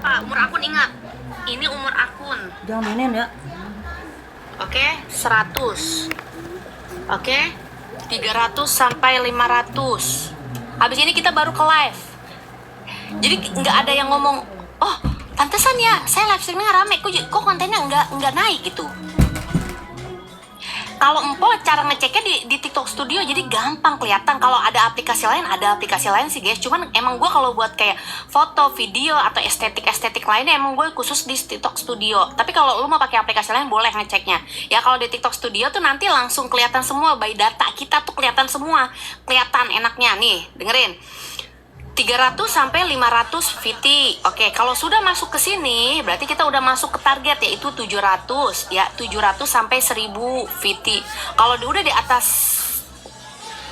berapa? Umur akun ingat. Ini umur akun. Jangan mainin ya. Oke, 100. Oke. 300 sampai 500. Habis ini kita baru ke live. Jadi nggak ada yang ngomong, "Oh, pantesan ya, saya live streaming rame, kok kontennya nggak naik gitu." Kalau empo cara ngeceknya di TikTok Studio, jadi gampang kelihatan. Kalau ada aplikasi lain sih guys. Cuman emang gue kalau buat kayak foto, video atau estetik lainnya emang gue khusus di TikTok Studio. Tapi kalau lu mau pakai aplikasi lain boleh ngeceknya. Ya kalau di TikTok Studio tuh nanti langsung kelihatan semua, by data kita tuh kelihatan semua. Kelihatan enaknya nih, dengerin. 300 sampai 500 VT. Oke, kalau sudah masuk ke sini, berarti kita udah masuk ke target, yaitu 700 ya, 700 sampai 1000 VT. Kalau udah di atas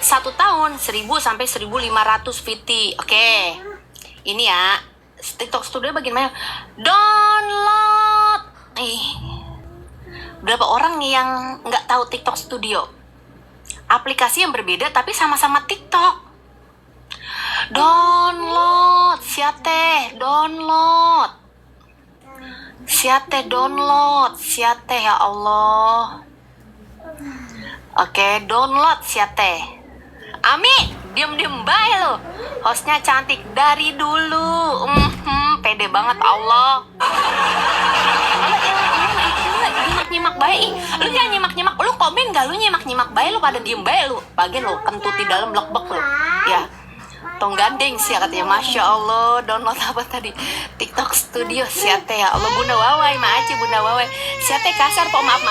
1 tahun, 1000 sampai 1500 VT. Oke. Ini ya, TikTok Studio bagaimana? Download. Berapa orang nih yang nggak tahu TikTok Studio? Aplikasi yang berbeda tapi sama-sama TikTok. Download, siate, download, siate ya Allah. Oke, download siate. Ami, diem bae lo. Hostnya cantik dari dulu. Pede banget Allah. Nyimak bae. Lu jangan nyimak. Lu komen gak lu nyimak bae, lu pada diem bae lu. Bagian lu kentut di dalam blok-blok lu. Ya. Tong gandeng sih katanya. Masya Allah, download apa tadi? TikTok Studio siate ya Allah. Bunda Wawai, maaci Bunda Wawai. Siate kasar po, maaf.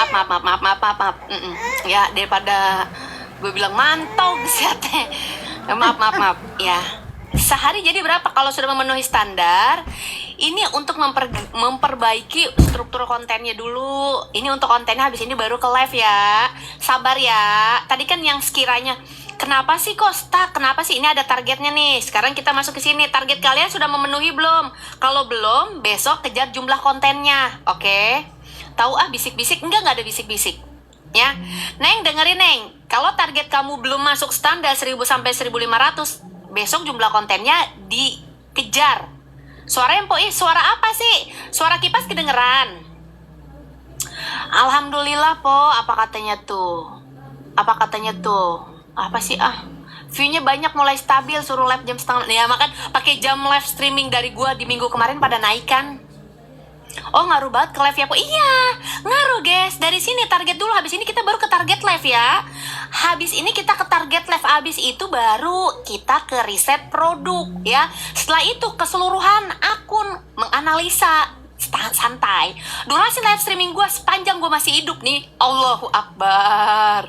Ya, daripada gue bilang mantau siate. Maaf. Ya. Sehari jadi berapa kalau sudah memenuhi standar? Ini untuk memperbaiki struktur kontennya dulu. Ini untuk kontennya, habis ini baru ke live ya. Sabar ya. Tadi kan yang sekiranya kenapa sih kok stuck? Kenapa sih? Ini ada targetnya nih. Sekarang kita masuk ke sini. Target kalian sudah memenuhi belum? Kalau belum, besok kejar jumlah kontennya. Oke? Tahu bisik-bisik? Enggak ada bisik-bisik. Ya. Neng, dengerin Neng. Kalau target kamu belum masuk standar 1000 sampai 1500, besok jumlah kontennya dikejar. Suara yang suara apa sih? Suara kipas kedengeran. Alhamdulillah po, apa katanya tuh? Apa sih view-nya banyak, mulai stabil, suruh live jam setengah ya, makan pakai jam live streaming dari gua di minggu kemarin pada naik kan. Oh, ngaruh banget ke live ya po. Iya, ngaruh guys. Dari sini target dulu, habis ini kita baru ke target live ya. Habis ini kita ke target live, habis itu baru kita ke riset produk ya. Setelah itu keseluruhan akun menganalisa santai. Durasi live streaming gua sepanjang gua masih hidup nih. Allahu Akbar.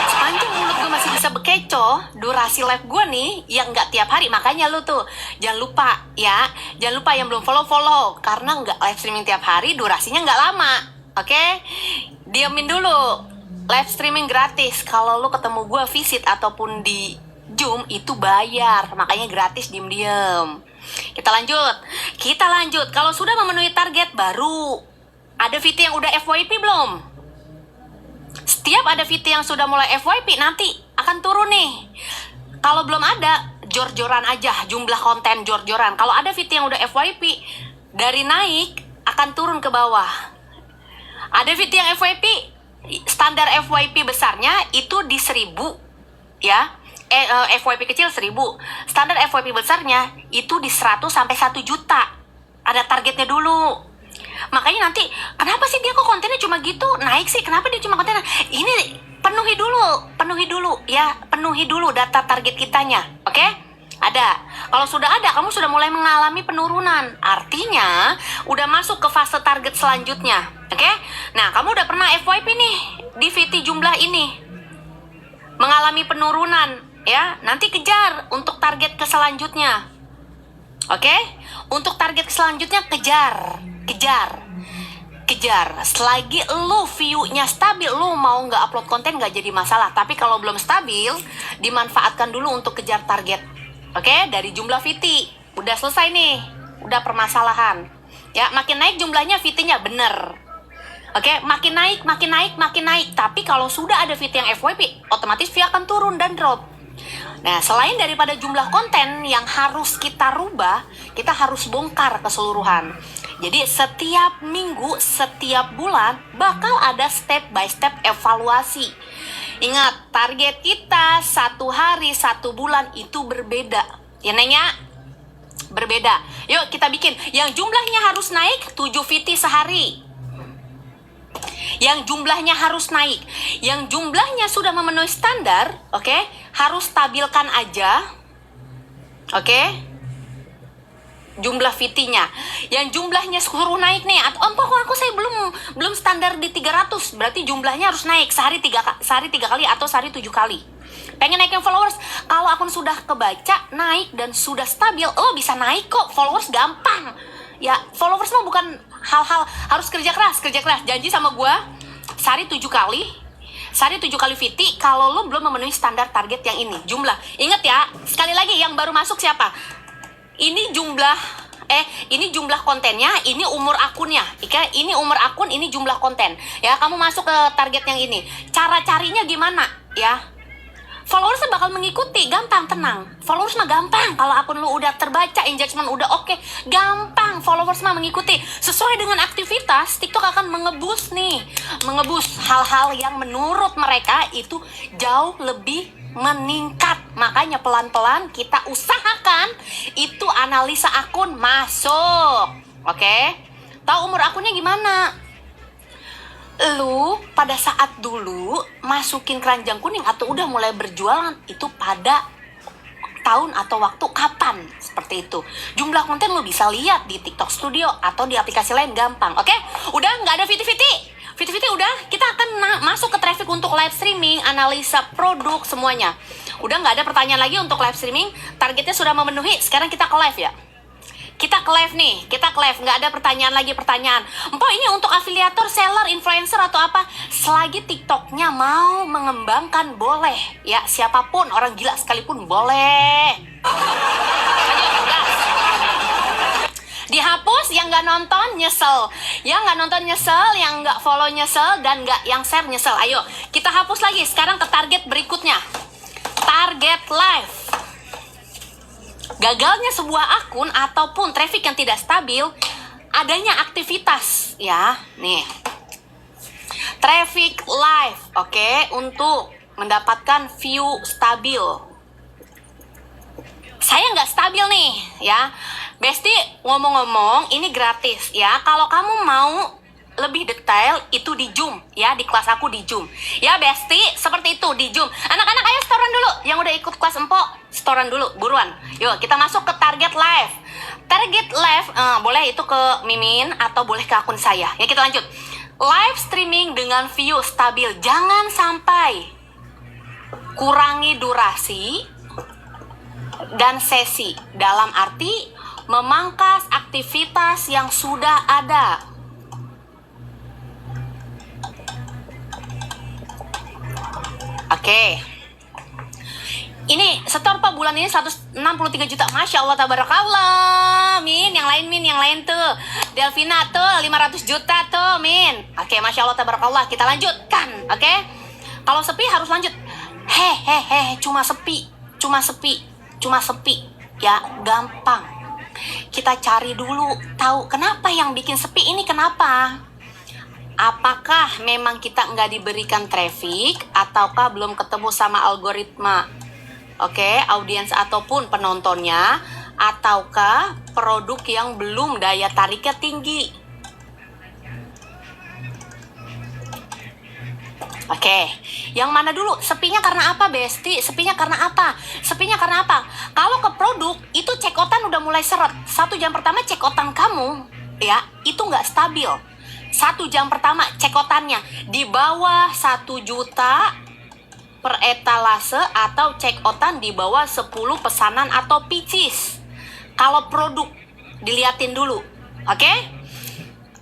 Sepanjang mulut gue masih bisa bekeco, durasi live gue nih yang nggak tiap hari. Makanya lu tuh jangan lupa ya, jangan lupa yang belum follow, karena nggak live streaming tiap hari, durasinya nggak lama. Oke? Diamin dulu. Live streaming gratis. Kalau lu ketemu gue visit ataupun di Zoom itu bayar, makanya gratis, diem. Kita lanjut. Kalau sudah memenuhi target, baru ada VT yang udah FYP belum? Setiap ada VT yang sudah mulai FYP nanti akan turun nih. Kalau belum ada, jor-joran aja jumlah konten, jor-joran. Kalau ada VT yang udah FYP, dari naik akan turun ke bawah. Ada VT yang FYP, standar FYP besarnya itu di 1000 ya. FYP kecil 1000. Standar FYP besarnya itu di 100 sampai 1 juta. Ada targetnya dulu. Makanya nanti, kenapa sih dia kok kontennya cuma gitu? Naik sih, kenapa dia cuma kontennya? Ini penuhi dulu data target kitanya. Oke? Ada. Kalau sudah ada, kamu sudah mulai mengalami penurunan. Artinya, udah masuk ke fase target selanjutnya. Oke? Nah, kamu udah pernah FYP nih di VT jumlah ini. Mengalami penurunan, ya. Nanti kejar untuk target ke selanjutnya. Oke? Untuk target selanjutnya kejar. Selagi lu view-nya stabil, lu mau nggak upload konten nggak jadi masalah. Tapi kalau belum stabil, dimanfaatkan dulu untuk kejar target. Oke? Dari jumlah VT udah selesai nih, udah permasalahan. Ya, makin naik jumlahnya, VT-nya bener. Oke? Makin naik. Tapi kalau sudah ada VT yang FYP, otomatis view akan turun dan drop. Nah, selain daripada jumlah konten yang harus kita rubah, kita harus bongkar keseluruhan. Jadi setiap minggu, setiap bulan bakal ada step by step evaluasi. Ingat, target kita 1 hari, 1 bulan itu berbeda. Ya Neng ya? Berbeda. Yuk kita bikin. Yang jumlahnya harus naik 7 VT sehari. Yang jumlahnya harus naik. Yang jumlahnya sudah memenuhi standar, oke? Harus stabilkan aja. Oke? Jumlah VT-nya. Yang jumlahnya suruh naik nih. Aku saya belum standar di 300. Berarti jumlahnya harus naik sehari 3 kali atau sehari 7 kali. Pengen naikin followers, kalau akun sudah kebaca, naik dan sudah stabil, lo bisa naik kok. Followers gampang. Ya, followers mah bukan hal-hal harus kerja keras. Janji sama gue, sehari 7 kali VT kalau lo belum memenuhi standar target yang ini. Jumlah. Ingat ya, sekali lagi yang baru masuk siapa? Ini jumlah kontennya, ini umur akunnya. Ini umur akun, ini jumlah konten. Ya, kamu masuk ke target yang ini. Cara carinya gimana? Ya, followers bakal mengikuti, gampang, tenang. Followers mah gampang, kalau akun lu udah terbaca, engagement udah oke, gampang. Followers mah mengikuti. Sesuai dengan aktivitas, TikTok akan mengebus hal-hal yang menurut mereka itu jauh lebih meningkat. Makanya pelan-pelan kita usahakan itu analisa akun masuk. Oke? Tahu umur akunnya gimana? Lu pada saat dulu masukin keranjang kuning atau udah mulai berjualan itu pada tahun atau waktu kapan, seperti itu. Jumlah konten lu bisa lihat di TikTok Studio atau di aplikasi lain, gampang. Oke? Udah nggak ada VT udah, kita akan masuk ke traffic untuk live streaming, analisa produk, semuanya. Udah nggak ada pertanyaan lagi untuk live streaming, targetnya sudah memenuhi. Sekarang kita ke live ya. Kita ke live, nggak ada pertanyaan. Empok, ini untuk afiliator, seller, influencer atau apa? Selagi TikToknya mau mengembangkan, boleh. Ya, siapapun, orang gila sekalipun boleh. Lanjut, gas. Dihapus yang nggak nonton nyesel, yang nggak follow nyesel, dan yang share nyesel. Ayo, kita hapus lagi. Sekarang ke target berikutnya. Target live. Gagalnya sebuah akun ataupun traffic yang tidak stabil, adanya aktivitas, ya. Nih, traffic live, oke, untuk mendapatkan view stabil. Saya nggak stabil nih, ya. Besti, ngomong-ngomong, ini gratis, ya. Kalau kamu mau lebih detail, itu di Zoom, ya. Di kelas aku di Zoom. Ya, Besti, seperti itu, di Zoom. Anak-anak, ayo setoran dulu. Yang udah ikut kelas Empok, setoran dulu, buruan. Yuk, kita masuk ke target live. Target live, boleh itu ke Mimin, atau boleh ke akun saya. Ya, kita lanjut. Live streaming dengan view stabil. Jangan sampai kurangi durasi dan sesi. Dalam arti memangkas aktivitas yang sudah ada. Oke. Ini setor Pak bulan ini 163 juta. Masya Allah, tabarakallah. Min, yang lain tuh. Delvina tuh 500 juta tuh, Min. Oke, Masya Allah, tabarakallah. Kita lanjutkan, oke? Kalau sepi harus lanjut. Cuma sepi. Ya, gampang. Kita cari dulu, tahu kenapa yang bikin sepi ini, kenapa? Apakah memang kita nggak diberikan traffic, ataukah belum ketemu sama algoritma? Oke, audiens ataupun penontonnya, ataukah produk yang belum daya tariknya tinggi? Oke, yang mana dulu? Sepinya karena apa, Besti? Sepinya karena apa? Kalau ke produk, itu checkout-an udah mulai seret. 1 jam pertama checkout-an kamu, ya, itu nggak stabil. 1 jam pertama checkout-annya di bawah 1 juta per etalase, atau checkout-an di bawah 10 pesanan atau pieces. Kalau produk, diliatin dulu, oke?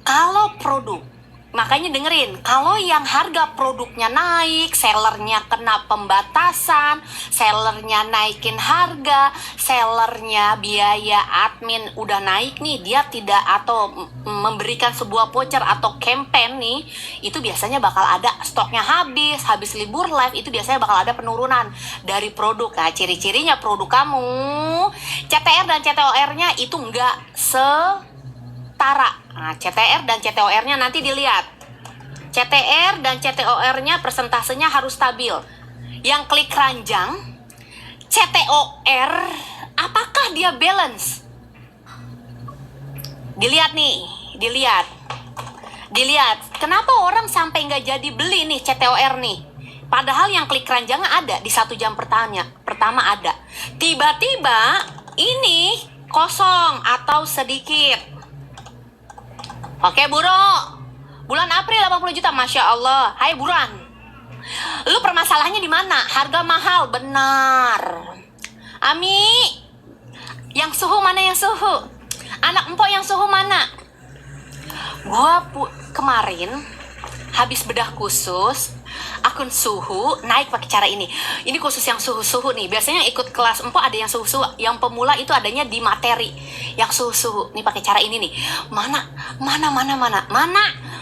Kalau produk Makanya dengerin, kalau yang harga produknya naik, sellernya kena pembatasan, sellernya naikin harga, sellernya biaya admin udah naik nih, dia tidak atau memberikan sebuah voucher atau campaign nih, itu biasanya bakal ada stoknya habis libur live, itu biasanya bakal ada penurunan dari produk. Nah, ciri-cirinya produk kamu, CTR dan CTOR-nya itu nggak setara. Nah, CTR dan CTOR-nya nanti dilihat. CTR dan CTOR-nya persentasenya harus stabil. Yang klik ranjang, CTOR, apakah dia balance? Dilihat nih, dilihat. Kenapa orang sampai nggak jadi beli nih CTOR nih? Padahal yang klik ranjang ada di 1 jam pertama ada. Tiba-tiba ini kosong atau sedikit. Oke, Buro. Bulan April 80 juta, Masya Allah. Hai buruan. Lu permasalahannya di mana? Harga mahal, benar. Ami, yang suhu mana yang suhu? Anak empok yang suhu mana? Gua kemarin habis bedah khusus, akun suhu naik pakai cara ini. Ini khusus yang suhu-suhu nih. Biasanya ikut kelas empok ada yang suhu-suhu. Yang pemula itu adanya di materi. Yang suhu-suhu nih pakai cara ini nih.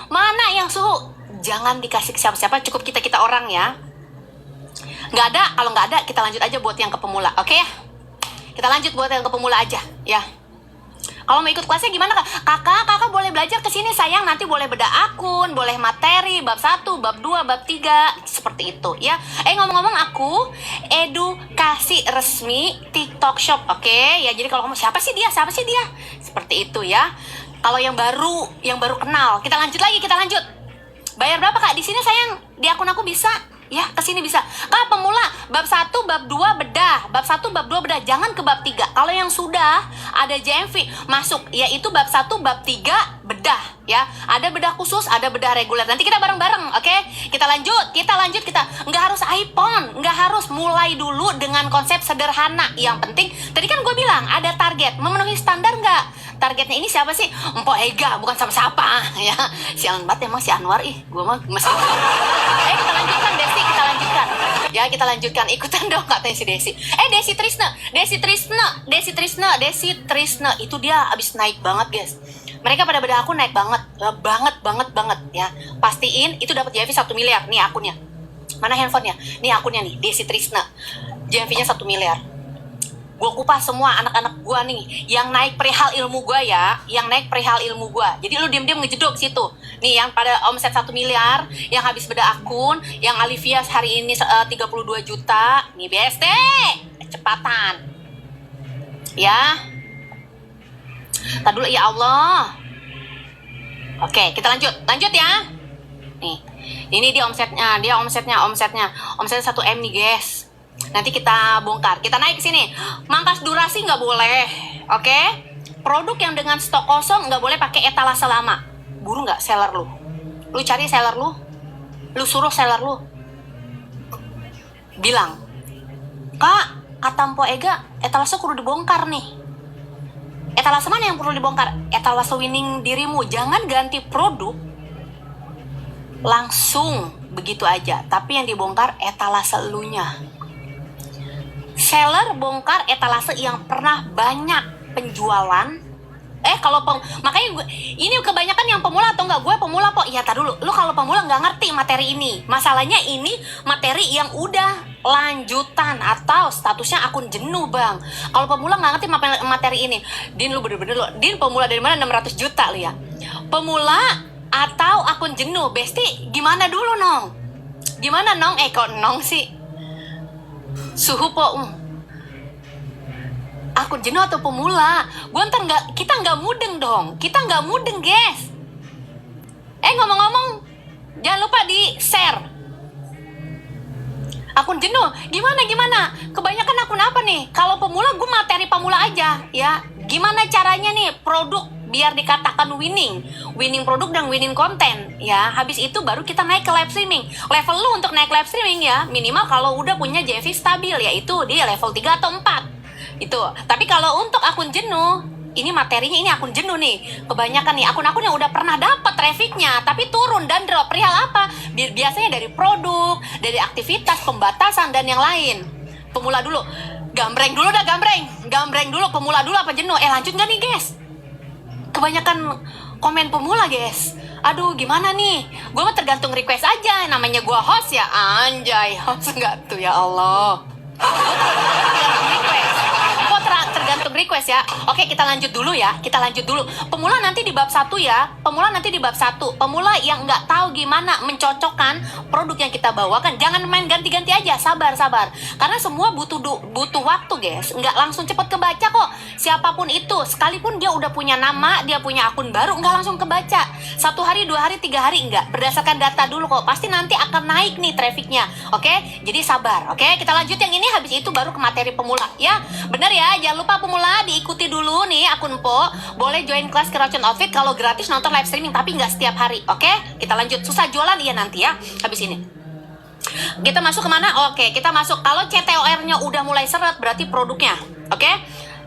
Mana yang suhu? Jangan dikasih ke siapa-siapa, cukup kita orang ya. Nggak ada, kalau nggak ada kita lanjut aja buat yang ke pemula, oke ya? Kita lanjut buat yang ke pemula aja, ya. Kalau mau ikut kelasnya gimana, Kak? Kakak boleh belajar ke sini sayang, nanti boleh beda akun, boleh materi, bab 1, bab 2, bab 3, seperti itu ya. Ngomong-ngomong, aku edukasi resmi TikTok Shop, oke? Ya, jadi kalau kamu siapa sih dia? Seperti itu ya. Kalau yang baru kenal, kita lanjut. Bayar berapa, Kak? Di sini sayang, di akun aku bisa. Ya, kesini bisa. Kak, pemula, bab 1, bab 2 bedah. Bab 1, bab 2 bedah. Jangan ke bab 3. Kalau yang sudah ada JMV masuk, yaitu bab 1, bab 3 bedah. Ya, ada bedah khusus, ada bedah reguler. Nanti kita bareng-bareng, oke? Kita lanjut. Nggak harus iPhone, nggak harus. Mulai dulu dengan konsep sederhana. Yang penting, tadi kan gue bilang, ada target. Memenuhi standar nggak? Targetnya ini siapa sih? Empok Ega, bukan siapa-siapa. Ya, sialan banget emang si Anwar. Gue mah masih. Kita lanjutkan, Desi. Kita lanjutkan. Ikutan dong katanya si Desi. Desi Trisna. Itu dia abis naik banget, guys. Mereka pada beda akun naik banget ya. Pastiin itu dapat JV 1 miliar. Nih akunnya. Mana handphonenya? Nih akunnya nih, Desi Trisna. JV-nya 1 miliar. Gue kupas semua anak-anak gue nih yang naik perihal ilmu gue ya, jadi lu diam-diam ngejedok situ nih, yang pada omset 1 miliar, yang habis beda akun, yang Alivia hari ini 32 juta nih, BSD kecepatan ya. Tadi dulu ya Allah. Oke, kita lanjut ya. Nih, ini dia omsetnya 1 M nih guys. Nanti kita bongkar, kita naik ke sini. Mangkas durasi nggak boleh, oke? Produk yang dengan stok kosong nggak boleh pakai etalase lama. Buru nggak seller lu? Lu cari seller lu suruh seller lu bilang, Kak, kata Mpo Ega, etalase kudu dibongkar nih. Etalase mana yang perlu dibongkar? Etalase winning dirimu. Jangan ganti produk langsung begitu aja, tapi yang dibongkar etalase elunya. Seller bongkar etalase yang pernah banyak penjualan. Makanya ini kebanyakan yang pemula atau enggak? Gue pemula kok. Ya, tar dulu. Lu kalau pemula nggak ngerti materi ini. Masalahnya ini materi yang udah lanjutan atau statusnya akun jenuh, Bang. Kalau pemula nggak ngerti materi ini. Din, lu bener-bener lu. Din, pemula dari mana 600 juta lu ya? Pemula atau akun jenuh? Besti, gimana dulu, Nong? Gimana, Nong? Kok Nong sih? Suhu po, akun jenuh atau pemula? Kita nggak mudeng dong. Kita nggak mudeng, guys. Ngomong-ngomong, jangan lupa di share. Akun jenuh, gimana? Kebanyakan akun apa nih? Kalau pemula, gue materi pemula aja, ya. Gimana caranya nih produk biar dikatakan winning produk dan winning konten ya. Habis itu baru kita naik ke live streaming. Level lu untuk naik live streaming ya minimal kalau udah punya JV stabil, yaitu di level 3 atau 4 itu. Tapi kalau untuk akun jenuh ini materinya, ini akun jenuh nih. Kebanyakan nih akun-akun yang udah pernah dapat trafficnya tapi turun dan drop. Perihal apa? Biasanya dari produk, dari aktivitas, pembatasan dan yang lain. Pemula dulu. Gambreng dulu dah, gambreng dulu, pemula dulu apa jenuh? Lanjut nggak nih guys? Kebanyakan komen pemula guys. Aduh gimana nih? Gue mah tergantung request aja. Namanya gue host ya. Anjay, host nggak tuh ya Allah. Tergantung request ya. Oke, kita lanjut dulu ya. Pemula nanti di bab 1 ya. Pemula yang nggak tahu gimana mencocokkan produk yang kita bawakan, jangan main ganti-ganti aja. Sabar. Karena semua butuh waktu, guys. Nggak langsung cepet kebaca kok. Siapapun itu, sekalipun dia udah punya nama, dia punya akun baru, nggak langsung kebaca. 1 hari, 2 hari, 3 hari nggak. Berdasarkan data dulu kok. Pasti nanti akan naik nih trafficnya. Oke? Jadi sabar. Oke? Kita lanjut yang ini, habis itu baru ke materi pemula ya. Bener ya, jangan lupa pemula diikuti dulu nih akun Po. Boleh join kelas Keracun Outfit kalau gratis nonton live streaming, tapi nggak setiap hari. Oke? Kita lanjut. Susah jualan iya nanti ya. Habis ini kita masuk kemana? Oke, kita masuk. Kalau CTOR-nya udah mulai seret, berarti produknya. Oke?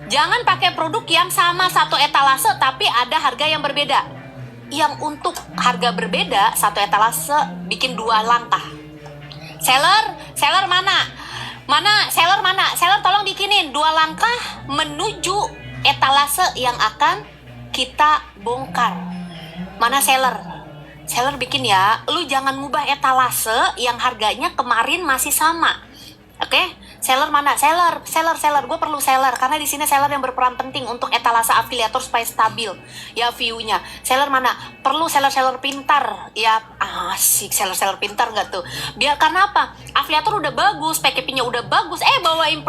Jangan pakai produk yang sama satu etalase tapi ada harga yang berbeda. Yang untuk harga berbeda, satu etalase bikin 2 langkah. Seller mana? Seller tolong bikinin 2 langkah menuju etalase yang akan kita bongkar. Mana seller? Seller bikin ya. Lu jangan ngubah etalase yang harganya kemarin masih sama. Oke? Seller mana? Seller. Gue perlu seller karena di sini seller yang berperan penting untuk etalase afiliator supaya stabil ya view-nya. Seller mana? Perlu seller pintar. Ya asik, seller pintar nggak tuh? Biar karena apa? Afiliator udah bagus, PKP-nya udah bagus. Bawain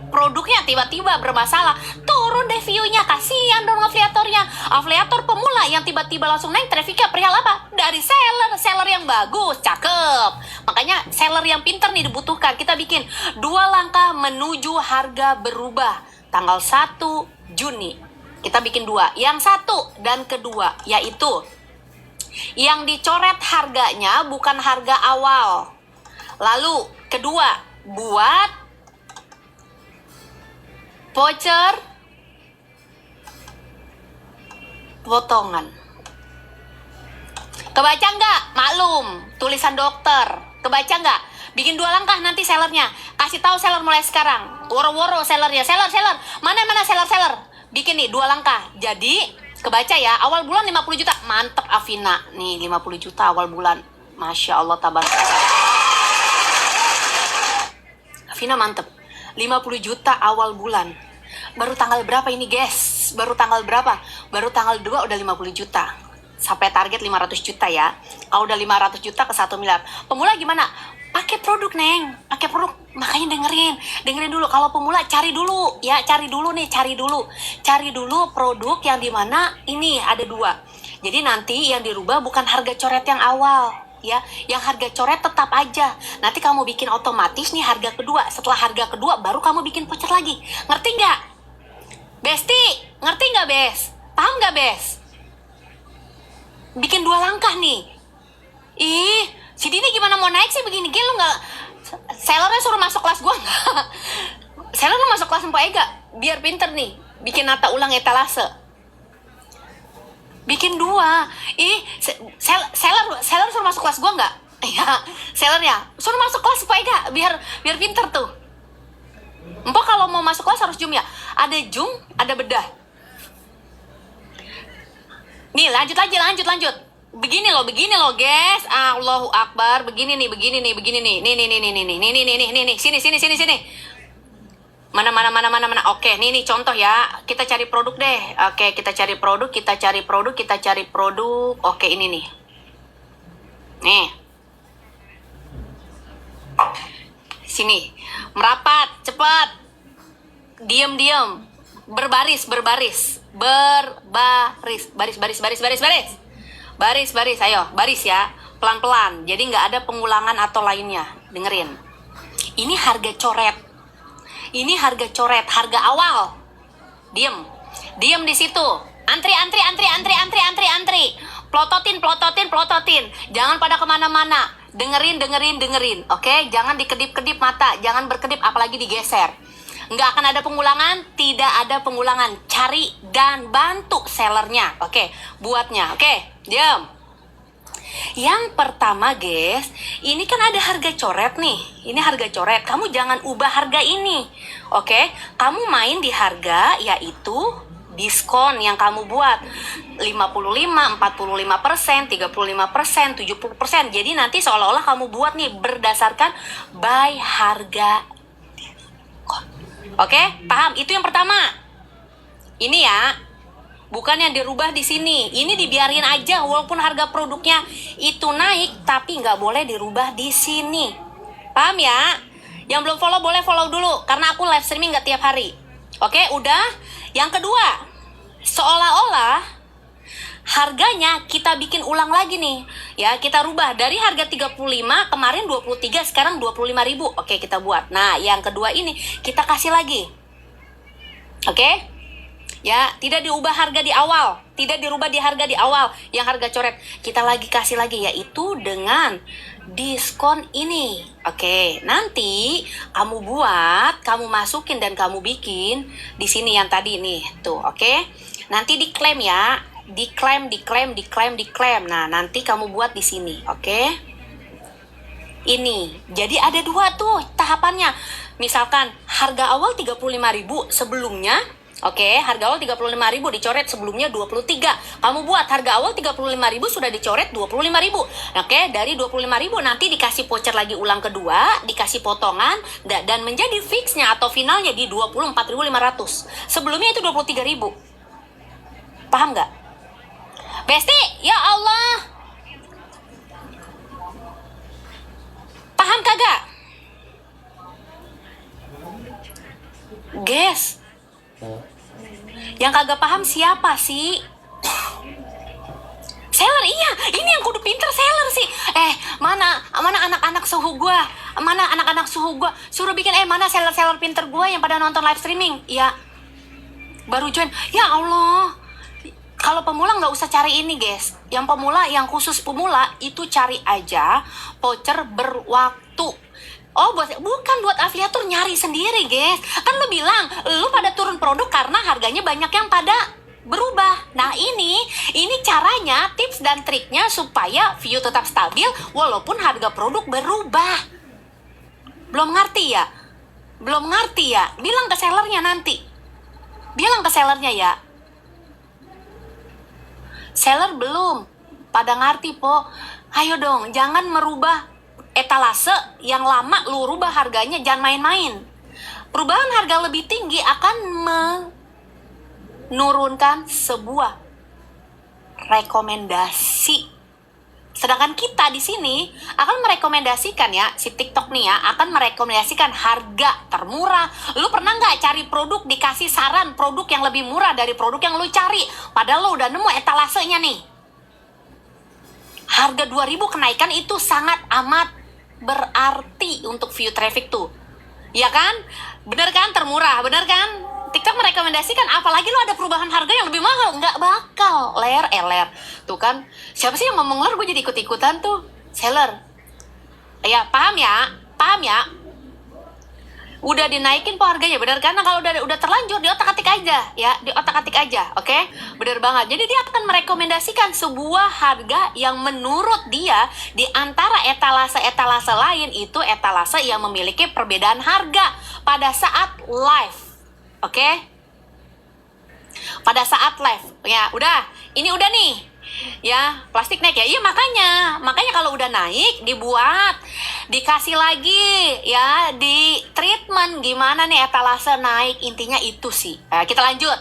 produknya tiba-tiba bermasalah, turun deh view-nya. Kasihan dong afiliatornya. Afiliator pemula yang tiba-tiba langsung naik traffic-nya perihal apa? Dari seller yang bagus, cakep. Makanya seller yang pintar nih dibutuhkan. Kita bikin 2 langkah menuju harga berubah tanggal 1 Juni. Kita bikin 2. Yang 1 dan kedua yaitu yang dicoret harganya bukan harga awal. Lalu kedua, buat voucher potongan. Kebaca nggak? Maklum, tulisan dokter. Kebaca nggak? Bikin 2 langkah nanti sellernya. Kasih tahu seller mulai sekarang. Woro-woro sellernya. Seller. Mana seller? Bikin nih 2 langkah. Jadi, kebaca ya. Awal bulan 50 juta. Mantep Afina. Nih 50 juta awal bulan. Masya Allah tabarak. Afina mantep. 50 juta awal bulan. Baru tanggal berapa ini guys? Baru tanggal 2 udah 50 juta. Sampai target 500 juta ya. Kalau udah 500 juta ke 1 miliar. Pemula gimana? Pakai produk Neng. Pakai produk. Makanya dengerin dulu. Kalau pemula cari dulu ya. Cari dulu produk yang dimana ini ada 2. Jadi nanti yang dirubah bukan harga coret yang awal ya, yang harga coret tetap aja. Nanti kamu bikin otomatis nih harga kedua. Setelah harga kedua baru kamu bikin voucher lagi. Ngerti nggak? Besti, ngerti nggak Bes? Paham nggak Bes? Bikin 2 langkah nih. Si Dini gimana mau naik sih begini? Lu nggak? Sellernya suruh masuk kelas gua nggak? Seller lu masuk kelas Mpok Ega biar pinter nih. Bikin nata ulang etalase. Bikin 2. Seller suruh masuk kelas gua nggak? Ya, sellernya suruh masuk kelas Mpok Ega biar pinter tuh. Mpok kalau mau masuk kelas harus Zoom ya. Ada Zoom, ada bedah. Nih lanjut. Begini loh guys. Allahu Akbar. Begini nih. Nih. Sini. Mana. Oke, nih contoh ya. Kita cari produk deh. Oke, kita cari produk. Oke, ini nih. Nih. Sini. Merapat, cepat. Diam. Berbaris. Baris, ayo, baris ya. Pelan-pelan. Jadi nggak ada pengulangan atau lainnya. Dengerin. Ini harga coret, harga awal. Diam di situ. Antri. Plototin. Jangan pada kemana-mana. Dengerin. Oke, jangan dikedip-kedip mata, jangan berkedip, apalagi digeser. Nggak akan ada pengulangan, tidak ada pengulangan. Cari dan bantu sellernya. Oke, buatnya. Oke, diam. Yang pertama guys, ini kan ada harga coret nih. Ini harga coret, kamu jangan ubah harga ini. Oke, kamu main di harga yaitu diskon yang kamu buat 55, 45%, 35%, 70%. Jadi nanti seolah-olah kamu buat nih berdasarkan by harga diskon. Oke, paham? Itu yang pertama. Ini ya, bukan yang dirubah di sini. Ini dibiarin aja walaupun harga produknya itu naik, tapi nggak boleh dirubah di sini. Paham ya? Yang belum follow boleh follow dulu, karena aku live streaming nggak tiap hari. Oke, udah. Yang kedua, seolah-olah harganya kita bikin ulang lagi nih. Ya, kita rubah dari harga 35, kemarin 23, sekarang 25.000. Oke, kita buat. Nah, yang kedua ini kita kasih lagi. Oke? Ya, tidak diubah harga di awal, tidak dirubah di harga di awal yang harga coret. Kita lagi kasih lagi yaitu dengan diskon ini. Oke, nanti kamu buat, kamu masukin dan kamu bikin di sini yang tadi nih. Tuh, oke. Nanti diklaim ya. Diklaim. Nah, nanti kamu buat di sini, oke? Ini. Jadi ada dua tuh tahapannya. Misalkan harga awal 35.000 sebelumnya. Oke, harga awal 35.000 dicoret sebelumnya 23. Kamu buat harga awal 35.000 sudah dicoret 25.000. Oke, dari 25.000 nanti dikasih voucher lagi ulang kedua, dikasih potongan dan menjadi fixnya atau finalnya di 24.500. Sebelumnya itu 23.000. Paham nggak? Besti, ya Allah. Paham kagak? Guys, yang kagak paham siapa sih? Seller, iya. Ini yang kudu pinter seller sih. Mana anak-anak suhu gua? Mana anak-anak suhu gua? Suruh bikin mana seller-seller pinter gua yang pada nonton live streaming? Ya, baru join. Ya Allah. Kalau pemula nggak usah cari ini guys. Yang pemula, yang khusus pemula itu cari aja voucher berwaktu. Oh, bukan buat afiliator, nyari sendiri guys. Kan lu bilang lu pada turun produk karena harganya banyak yang pada berubah. Nah ini caranya, tips dan triknya supaya view tetap stabil walaupun harga produk berubah. Belum ngerti ya? Bilang ke sellernya nanti. Bilang ke sellernya ya. Seller belum pada ngerti po. Ayo dong, jangan merubah etalase yang lama, lu rubah harganya, jangan main-main. Perubahan harga lebih tinggi akan menurunkan sebuah rekomendasi. Sedangkan kita di sini akan merekomendasikan ya, si TikTok nih ya, akan merekomendasikan harga termurah. Lu pernah nggak cari produk dikasih saran produk yang lebih murah dari produk yang lu cari? Padahal lu udah nemu etalasenya nih. Harga 2.000 kenaikan itu sangat amat berarti untuk view traffic tuh. Ya kan? Bener kan? Termurah, bener kan? TikTok merekomendasikan, apalagi lo ada perubahan harga yang lebih mahal. Nggak bakal. Ler. Tuh kan, siapa sih yang ngomong ler, gue jadi ikut-ikutan tuh. Seller. Ya, paham ya? Udah dinaikin po harganya, bener kan? Nah, kalau udah terlanjur, di otak-atik aja ya, oke? Bener banget. Jadi dia akan merekomendasikan sebuah harga yang menurut dia di antara etalase lain itu etalase yang memiliki perbedaan harga pada saat live, oke? Pada saat live, ya udah, ini udah nih. Ya, plastik naik ya. Iya, makanya kalau udah naik dibuat, dikasih lagi ya, di treatment gimana nih etalase naik, intinya itu sih. Kita lanjut.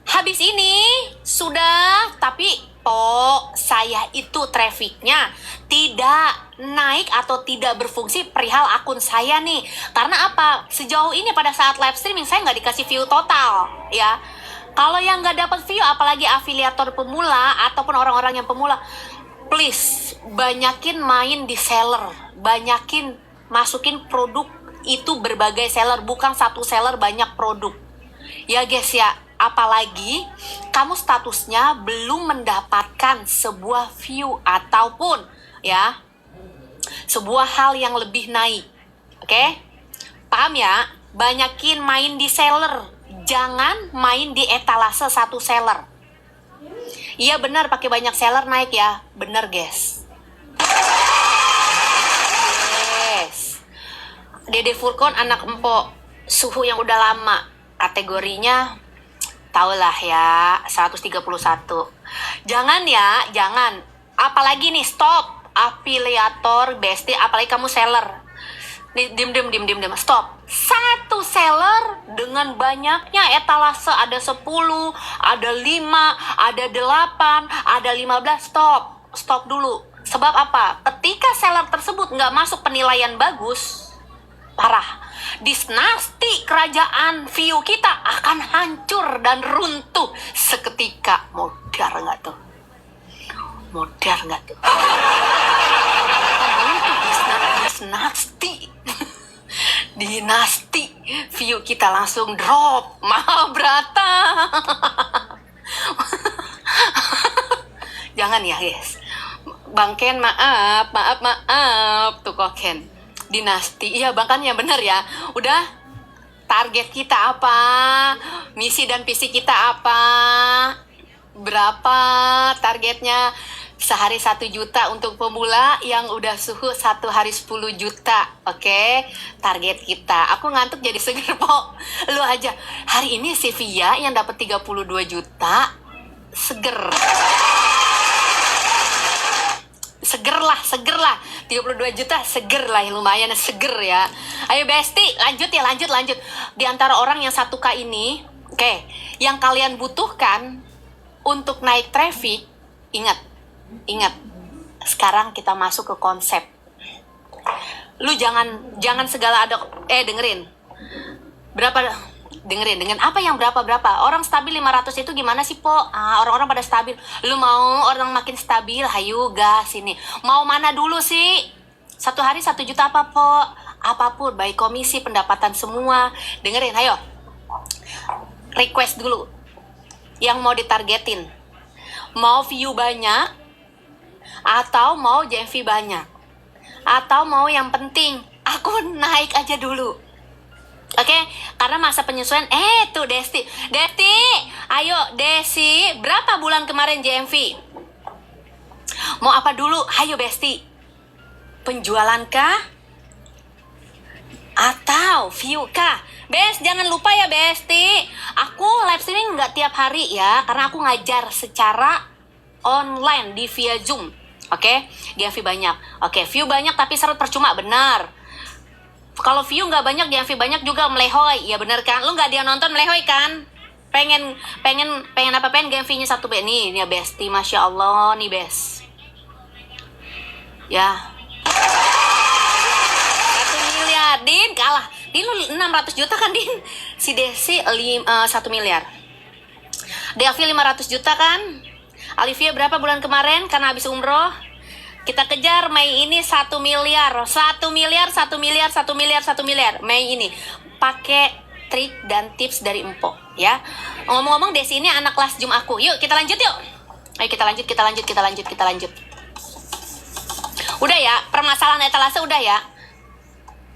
Habis ini sudah, tapi saya itu trafficnya tidak naik atau tidak berfungsi perihal akun saya nih. Karena apa? Sejauh ini pada saat live streaming saya nggak dikasih view total ya. Kalau yang nggak dapat view, apalagi afiliator pemula ataupun orang-orang yang pemula, please banyakin main di seller, banyakin masukin produk itu berbagai seller, bukan satu seller banyak produk. Ya guys ya, apalagi kamu statusnya belum mendapatkan sebuah view ataupun ya sebuah hal yang lebih naik, oke? Paham ya? Banyakin main di seller, jangan main di etalase satu seller. Iya benar, pakai banyak seller naik ya, bener guys. Yes. Dede Furkon anak empok, suhu yang udah lama, kategorinya tahulah ya, 131. Jangan ya, jangan. Apalagi nih, stop. Afiliator, bestie, apalagi kamu seller. Nih, dim, stop. Satu seller dengan banyaknya etalase, ada 10, ada 5, ada 8, ada 15, stop dulu. Sebab apa? Ketika seller tersebut nggak masuk penilaian bagus, parah. Dinasti kerajaan view kita akan hancur dan runtuh seketika. Modar nggak tuh? Modar nggak tuh? Dinasti view kita langsung drop. Mahabharata. Jangan ya guys. Bang Ken, maaf tuh kok Ken. Dinasti, iya Bang Ken ya bener ya. Udah, target kita apa? Misi dan visi kita apa? Berapa targetnya? Sehari 1 juta untuk pemula, yang udah suhu 1 hari 10 juta. Oke, target kita. Aku ngantuk jadi seger, Po. Lu aja. Hari ini si Via yang dapat 32 juta, seger lah. 32 juta, seger lah. Lumayan seger ya. Ayo Besti, lanjut. Di antara orang yang 1K ini, oke, yang kalian butuhkan untuk naik traffic, ingat, sekarang kita masuk ke konsep. Lu jangan segala ada, dengerin. Dengerin apa yang berapa? Orang stabil 500 itu gimana sih, Po? Orang-orang pada stabil. Lu mau orang makin stabil, hayu gas ini. Mau mana dulu sih? 1 hari 1 juta apa, Po? Apapun, baik komisi, pendapatan semua. Dengerin, ayo. Request dulu. Yang mau ditargetin. Mau view banyak, atau mau JV banyak, atau mau yang penting aku naik aja dulu. Oke, karena masa penyesuaian. Tuh Desti, ayo Desi, berapa bulan kemarin JMV? Mau apa dulu? Ayo Besti, penjualan kah? Atau view kah? Bes, jangan lupa ya Besti, aku live streaming nggak tiap hari ya, karena aku ngajar secara online di via Zoom. Oke, GMV banyak. Oke, view banyak tapi serut percuma, benar. Kalau view nggak banyak, GMV banyak juga melehoy. Ya bener kan? Lu nggak dia nonton melehoy kan? Pengen apa? Pengen GMV-nya 1 B. Nih ya Besti, Masya Allah nih Bes. Ya. 1 miliar. Din, kalah. Din, lu 600 juta kan, Din? Si Desi 1 miliar. Devi 500 juta kan? Alivia berapa bulan kemarin karena habis umroh? Kita kejar Mei ini 1 miliar. Mei ini. Pakai trik dan tips dari Empo ya. Ngomong-ngomong, Desi ini anak kelas Zoom aku. Yuk kita lanjut yuk. Ayo kita lanjut. Udah ya, permasalahan etalase udah ya.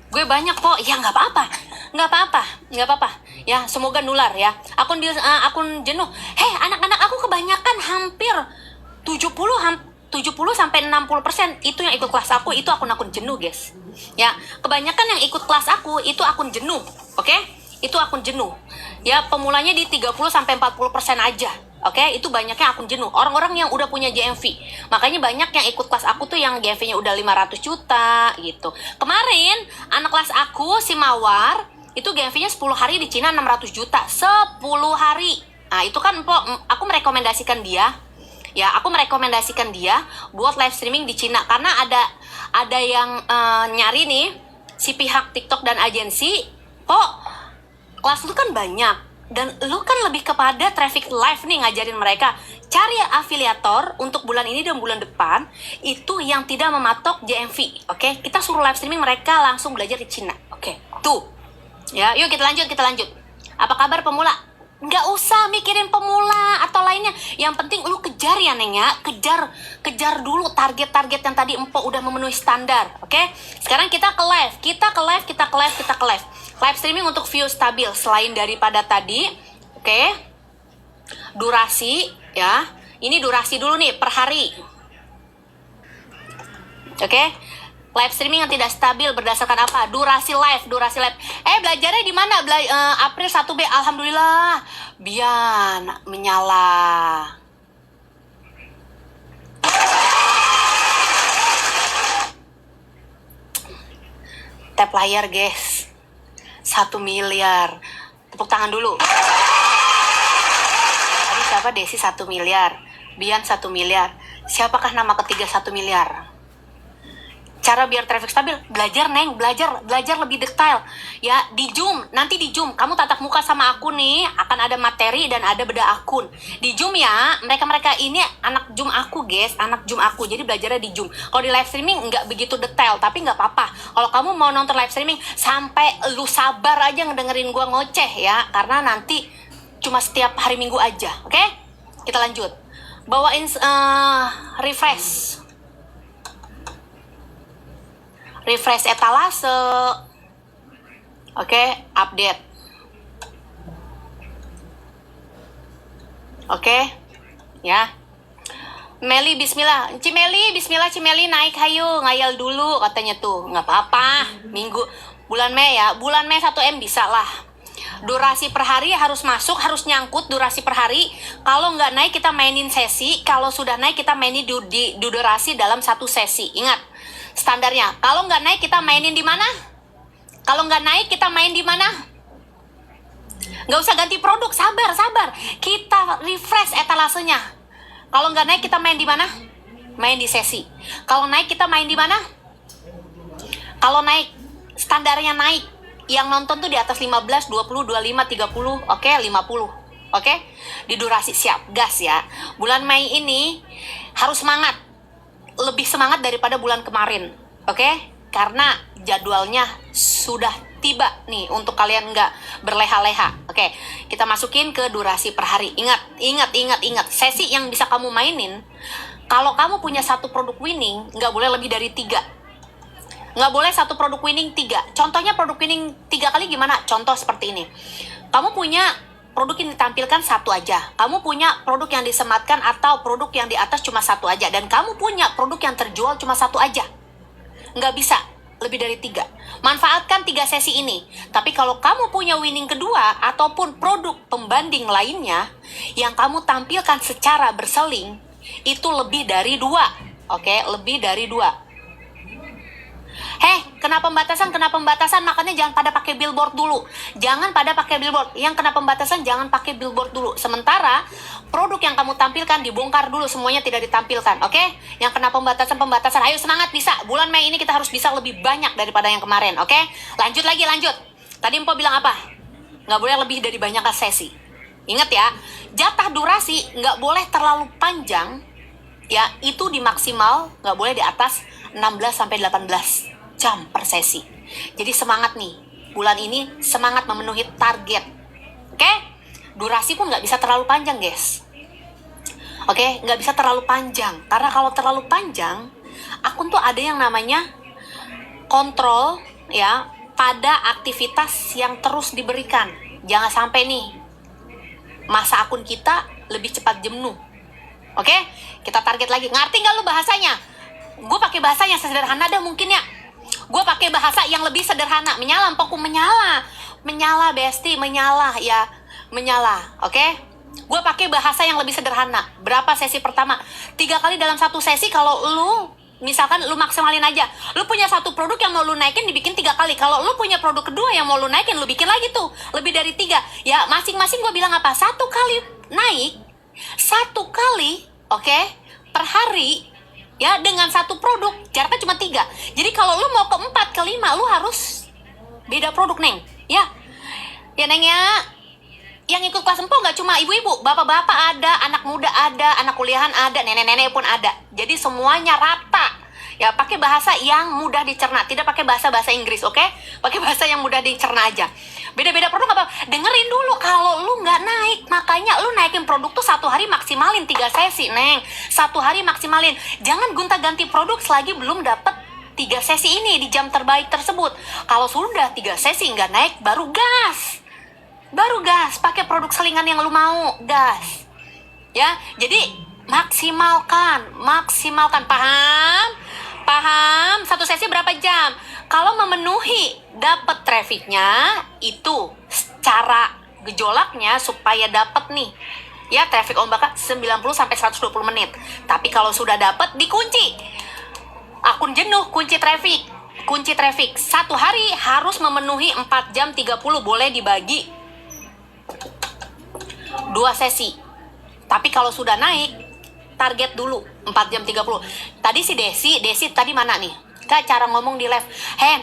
Gue banyak, Po. Ya nggak apa-apa. Ya, semoga nular ya. Akun jenuh. Anak-anak aku kebanyakan hampir 70 sampai 60% itu yang ikut kelas aku, itu akun jenuh, guys. Ya, kebanyakan yang ikut kelas aku itu akun jenuh. Oke? Itu akun jenuh. Ya, pemulanya di 30 sampai 40% aja. Oke, itu banyaknya akun jenuh. Orang-orang yang udah punya JMV. Makanya banyak yang ikut kelas aku tuh yang JMV-nya udah 500 juta gitu. Kemarin anak kelas aku si Mawar itu GMV-nya 10 hari di Cina 600 juta. 10 hari. Nah, itu kan aku merekomendasikan dia. Ya, aku merekomendasikan dia buat live streaming di Cina karena ada yang nyari nih si pihak TikTok dan agensi, kelas lu kan banyak dan lu kan lebih kepada traffic live nih, ngajarin mereka cari afiliator untuk bulan ini dan bulan depan itu yang tidak mematok JMV. Oke, kita suruh live streaming mereka langsung belajar di Cina. Oke, tuh. Ya, yuk kita lanjut. Apa kabar pemula? Nggak usah mikirin pemula atau lainnya. Yang penting lu kejar ya Neng ya. Kejar dulu target-target yang tadi Empok udah memenuhi standar. Oke? Sekarang kita ke live. Kita ke live. Live streaming untuk view stabil. Selain daripada tadi, oke? Durasi ya. Ini durasi dulu nih per hari. Oke? Live streaming yang tidak stabil berdasarkan apa? Durasi live. Belajarnya di mana? April 1B. Alhamdulillah. Bian menyala. Tap layar, guys. 1 miliar. Tepuk tangan dulu. Tadi siapa? Desi 1 miliar. Bian 1 miliar. Siapakah nama ketiga 1 miliar? Cara biar traffic stabil, belajar Neng, belajar lebih detail ya, di Zoom, nanti di Zoom kamu tatap muka sama aku nih, akan ada materi dan ada beda akun di Zoom ya. Mereka ini anak Zoom aku guys, anak Zoom aku, jadi belajarnya di Zoom. Kalau di live streaming nggak begitu detail, tapi nggak apa-apa. Kalau kamu mau nonton live streaming, sampai lu sabar aja ngedengerin gua ngoceh ya, karena nanti cuma setiap hari Minggu aja. Oke? Kita lanjut, bawain refresh etalase. Oke, update. Oke, ya. Meli bismillah. Cimeli naik hayu, ngayal dulu katanya tuh. Nggak apa-apa. Minggu bulan Mei ya. Bulan Mei 1M bisa lah. Durasi per hari harus masuk, harus nyangkut durasi per hari. Kalau nggak naik kita mainin sesi. Kalau sudah naik kita mainin di durasi dalam satu sesi. Ingat standarnya. Kalau nggak naik kita mainin di mana? Nggak usah ganti produk, sabar. Kita refresh etalasenya. Kalau nggak naik kita main di mana? Main di sesi. Kalau naik kita main di mana? Kalau naik, standarnya naik. Yang nonton tuh di atas 15, 20, 25, 30, oke, 50. Oke? Di durasi siap, gas ya. Bulan Mei ini harus semangat. Lebih semangat daripada bulan kemarin, oke? Karena jadwalnya sudah tiba nih untuk kalian nggak berleha-leha. Oke, kita masukin ke durasi per hari. Ingat. Sesi yang bisa kamu mainin, kalau kamu punya satu produk winning, nggak boleh lebih dari 3. Nggak boleh satu produk winning 3. Contohnya produk winning 3 kali gimana? Contoh seperti ini. Kamu punya produk yang ditampilkan satu aja, kamu punya produk yang disematkan atau produk yang di atas cuma satu aja, dan kamu punya produk yang terjual cuma satu aja. Nggak bisa lebih dari 3. Manfaatkan 3 sesi ini. Tapi kalau kamu punya winning kedua ataupun produk pembanding lainnya yang kamu tampilkan secara berseling, itu lebih dari 2. Oke, lebih dari 2. Kena pembatasan, makanya jangan pada pakai billboard dulu. Jangan pada pakai billboard. Yang kena pembatasan jangan pakai billboard dulu. Sementara produk yang kamu tampilkan dibongkar dulu, semuanya tidak ditampilkan. Oke? Yang kena pembatasan. Ayo semangat, bisa. Bulan Mei ini kita harus bisa lebih banyak daripada yang kemarin. Oke? Lanjut. Tadi Empo bilang apa? Nggak boleh lebih dari banyak sesi. Ingat ya, jatah durasi nggak boleh terlalu panjang. Ya, itu di maksimal nggak boleh di atas 16-18 jam per sesi. Jadi semangat nih, bulan ini semangat memenuhi target. Oke? Durasi pun nggak bisa terlalu panjang guys. Oke? Nggak bisa terlalu panjang, karena kalau terlalu panjang, akun tuh ada yang namanya kontrol ya pada aktivitas yang terus diberikan. Jangan sampai nih masa akun kita lebih cepat jenuh. Oke? Kita target lagi. Ngerti nggak lu bahasanya? Gue pakai bahasa yang sederhana dah mungkin ya. Gue pakai bahasa yang lebih sederhana. Menyala, Empokku menyala Besti, menyala. Oke? Gue pakai bahasa yang lebih sederhana. Berapa sesi pertama? 3 kali dalam satu sesi. Kalau lu misalkan lu maksimalin aja, lu punya satu produk yang mau lu naikin, dibikin 3 kali. Kalau lu punya produk kedua yang mau lu naikin, lu bikin lagi tuh lebih dari 3. Ya masing-masing gue bilang apa, 1 kali naik, 1 kali oke, per hari ya, dengan satu produk, jaraknya cuma 3. Jadi kalau lu mau ke 4, ke 5, lu harus beda produk, Neng. Ya Neng ya. Yang ikut kelas Empo nggak cuma ibu-ibu, bapak-bapak ada, anak muda ada, anak kuliahan ada, nenek-nenek pun ada. Jadi semuanya rata. Ya, pakai bahasa yang mudah dicerna, tidak pakai bahasa Inggris, oke? Pakai bahasa yang mudah dicerna aja. Beda-beda produk apa? Dengerin dulu, kalau lu nggak naik, makanya lu naikin produk tuh 1 hari maksimalin 3 sesi, Neng. 1 hari maksimalin. Jangan gonta-ganti produk selagi belum dapet 3 sesi ini di jam terbaik tersebut. Kalau sudah 3 sesi nggak naik, baru gas. Baru gas, pakai produk selingan yang lu mau, gas. Ya, jadi maksimalkan, paham? Paham? 1 sesi berapa jam? Kalau memenuhi dapat trafficnya, itu cara gejolaknya supaya dapat nih ya traffic ombaknya 90-120 menit. Tapi kalau sudah dapat, dikunci akun jenuh, kunci traffic 1 hari harus memenuhi 4 jam 30, boleh dibagi 2 sesi. Tapi kalau sudah naik, target dulu 4 jam 30. Tadi si Desi tadi mana nih? Kak, cara ngomong di live.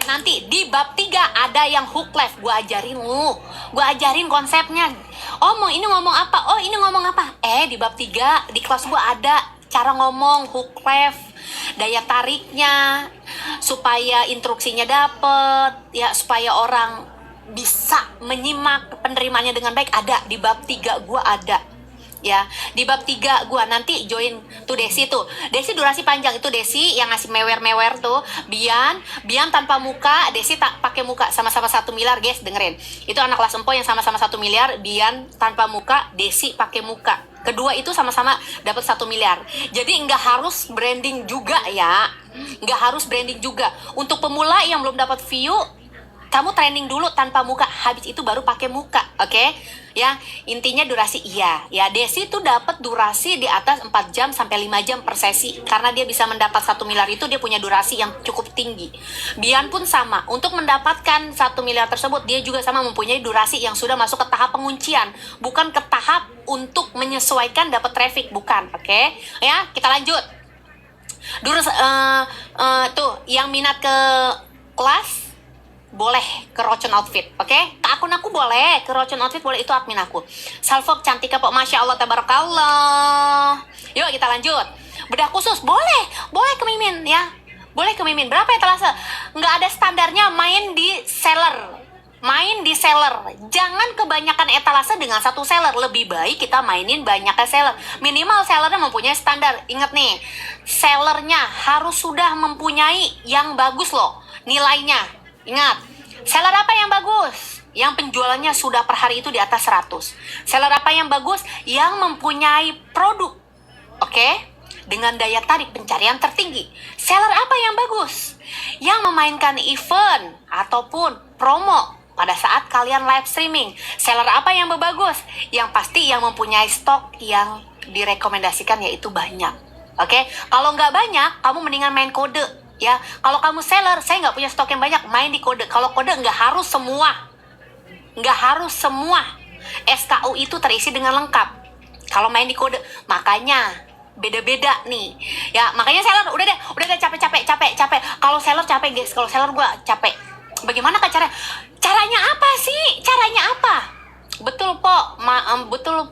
Nanti di bab 3 ada yang hook live. Gue ajarin lu. Gue ajarin konsepnya. Ini ngomong apa? Ini ngomong apa? Di bab 3 di kelas gue ada cara ngomong hook live, daya tariknya, supaya instruksinya dapet, ya, supaya orang bisa menyimak penerimanya dengan baik. Ada di bab 3 gue ada. Ya, di bab 3 gua nanti join tuh Desi tuh. Desi durasi panjang itu, Desi yang ngasih mewer tuh. Bian tanpa muka, Desi tak pakai muka, sama-sama 1 miliar, guys, dengerin. Itu anak kelas empo yang sama-sama 1 miliar, Bian tanpa muka, Desi pakai muka. Kedua itu sama-sama dapat 1 miliar. Jadi nggak harus branding juga ya. Nggak harus branding juga. Untuk pemula yang belum dapat view, kamu training dulu tanpa muka, habis itu baru pakai muka, oke? Ya, intinya durasi iya. Ya, Desi tuh dapat durasi di atas 4 jam sampai 5 jam per sesi. Karena dia bisa mendapat 1 miliar itu, dia punya durasi yang cukup tinggi. Bian pun sama. Untuk mendapatkan 1 miliar tersebut, dia juga sama mempunyai durasi yang sudah masuk ke tahap penguncian. Bukan ke tahap untuk menyesuaikan dapat traffic, bukan, oke? Ya, kita lanjut. Tuh, yang minat ke kelas, boleh ke Rocon Outfit, oke? Ke akun aku boleh, ke Rocon Outfit boleh, itu admin aku. Salfok cantik kok, Masya Allah, tabarakallah. Yuk kita lanjut. Bedah khusus, boleh ke Mimin ya. Boleh ke Mimin, berapa etalase? Nggak ada standarnya, main di seller. Jangan kebanyakan etalase dengan 1 seller. Lebih baik kita mainin banyaknya seller. Minimal sellernya mempunyai standar. Ingat nih, sellernya harus sudah mempunyai yang bagus loh nilainya. Ingat, seller apa yang bagus? Yang penjualannya sudah per hari itu di atas 100. Seller apa yang bagus? Yang mempunyai produk, oke? Dengan daya tarik pencarian tertinggi. Seller apa yang bagus? Yang memainkan event ataupun promo pada saat kalian live streaming. Seller apa yang bagus? Yang pasti yang mempunyai stok yang direkomendasikan, yaitu banyak. Oke? Kalau nggak banyak, kamu mendingan main kode. Ya, kalau kamu seller, saya nggak punya stok yang banyak, main di kode. Kalau kode nggak harus semua. SKU itu terisi dengan lengkap. Kalau main di kode, makanya beda-beda nih. Ya, makanya seller udah deh capek. Kalau seller capek, guys. Kalau seller gua capek. Bagaimana Kak caranya? Caranya apa sih? Betul,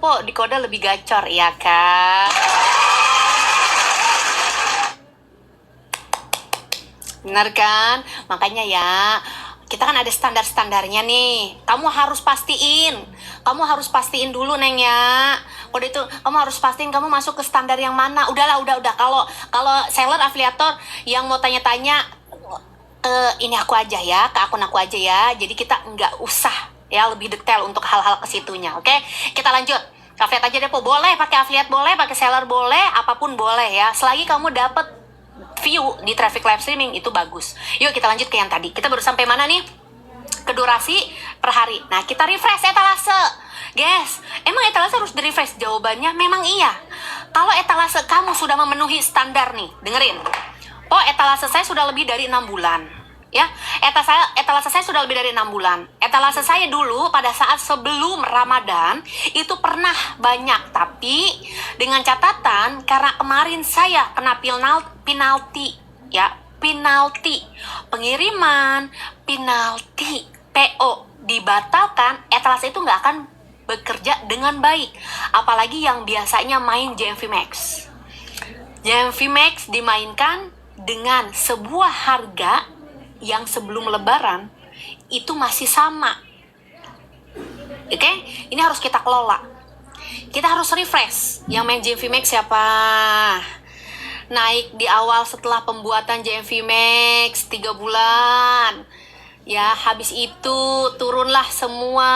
Po, di kode lebih gacor, ya Kak. Benar kan? Makanya ya, kita kan ada standar-standarnya nih. Kamu harus pastiin dulu, Neng ya. Udah itu, kamu harus pastiin kamu masuk ke standar yang mana. Udah. Kalau seller afiliator yang mau tanya-tanya, ini aku aja ya, ke akun aku aja ya. Jadi kita nggak usah ya lebih detail untuk hal-hal ke situnya, oke? Kita lanjut. Affiliate aja deh, Po. Boleh pakai affiliate, boleh pakai seller, boleh, apapun boleh ya. Selagi kamu dapat view di traffic live streaming, itu bagus. Yuk kita lanjut ke yang tadi. Kita baru sampai mana nih? Ke durasi per hari. Nah, kita refresh etalase. Guys, emang etalase harus di-refresh? Jawabannya memang iya. Kalau etalase kamu sudah memenuhi standar nih, dengerin. Etalase saya sudah lebih dari 6 bulan. Ya, etalase saya sudah lebih dari 6 bulan. Etalase saya dulu pada saat sebelum Ramadan itu pernah banyak, tapi dengan catatan karena kemarin saya kena penalti, pengiriman, penalti, PO dibatalkan, etalase itu nggak akan bekerja dengan baik. Apalagi yang biasanya main JMV Max. JMV Max dimainkan dengan sebuah harga yang sebelum lebaran itu masih sama. Oke, ini harus kita kelola. Kita harus refresh. Yang main JMV Max siapa? Naik di awal setelah pembuatan JMV Max 3 bulan. Ya, habis itu turunlah semua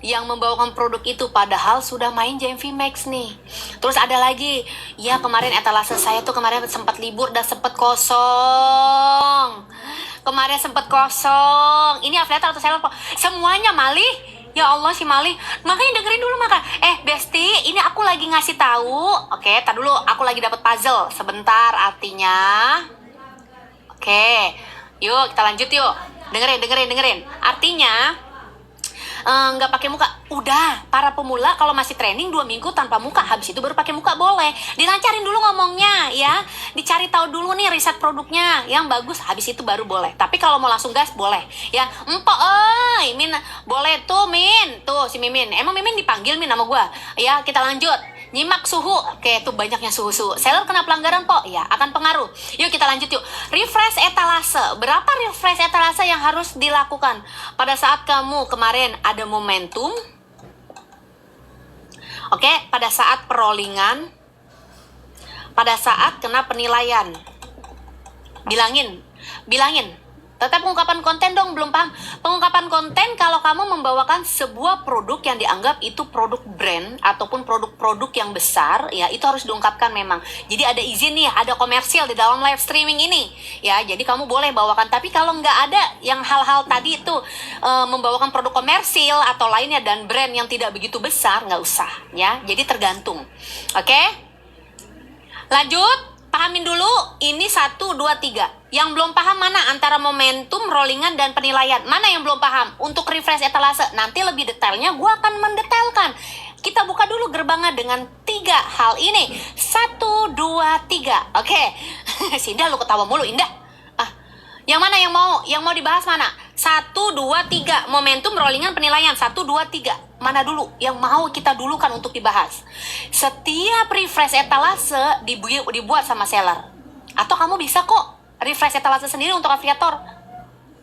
yang membawakan produk itu, padahal sudah main JMV Max nih. Terus ada lagi, ya kemarin etalase saya tuh kemarin sempat libur dan sempat kosong. Kemarin sempat kosong. Ini afiliator atau seller kok? Semuanya Mali. Ya Allah si Mali. Makanya dengerin dulu maka. Besti, ini aku lagi ngasih tahu. Oke, tar dulu, aku lagi dapat puzzle. Sebentar artinya. Oke. Yuk, kita lanjut yuk. Dengerin. Artinya nggak pakai muka. Udah, para pemula kalau masih training 2 minggu tanpa muka, habis itu baru pakai muka boleh. Dilancarin dulu ngomongnya ya. Dicari tahu dulu nih riset produknya yang bagus, habis itu baru boleh. Tapi kalau mau langsung gas boleh. Ya, empok Min, boleh tuh Min. Tuh si Mimin. Emang Mimin dipanggil Min sama gua. Ya, kita lanjut. Nyimak suhu. Oke, tuh banyaknya suhu-suhu. Seller kena pelanggaran kok. Ya, akan pengaruh. Yuk kita lanjut yuk. Refresh etalase. Berapa refresh etalase yang harus dilakukan? Pada saat kamu kemarin ada momentum. Oke, pada saat perollingan. Pada saat kena penilaian. Bilangin. Tetap pengungkapan konten dong, belum paham. Pengungkapan konten kalau kamu membawakan sebuah produk yang dianggap itu produk brand ataupun produk-produk yang besar, ya itu harus diungkapkan memang. Jadi ada izin nih, ada komersial di dalam live streaming ini, ya. Jadi kamu boleh bawakan. Tapi kalau nggak ada yang hal-hal tadi itu membawakan produk komersil atau lainnya dan brand yang tidak begitu besar, nggak usah, ya. Jadi tergantung. Oke? Lanjut. Pahamin dulu, ini 1, 2, 3. Yang belum paham mana antara momentum, rollingan, dan penilaian? Mana yang belum paham? Untuk refresh etalase, nanti lebih detailnya gue akan mendetailkan. Kita buka dulu gerbangnya dengan 3 hal ini. 1, 2, 3. Oke. Si Indah lu ketawa mulu, Indah. Yang mana yang mau dibahas mana? 1, 2, 3. Momentum, rollingan, penilaian. 1, 2, 3. Mana dulu yang mau kita dulukan untuk dibahas? Setiap refresh etalase dibuat sama seller. Atau kamu bisa kok refresh etalase sendiri untuk afiliator.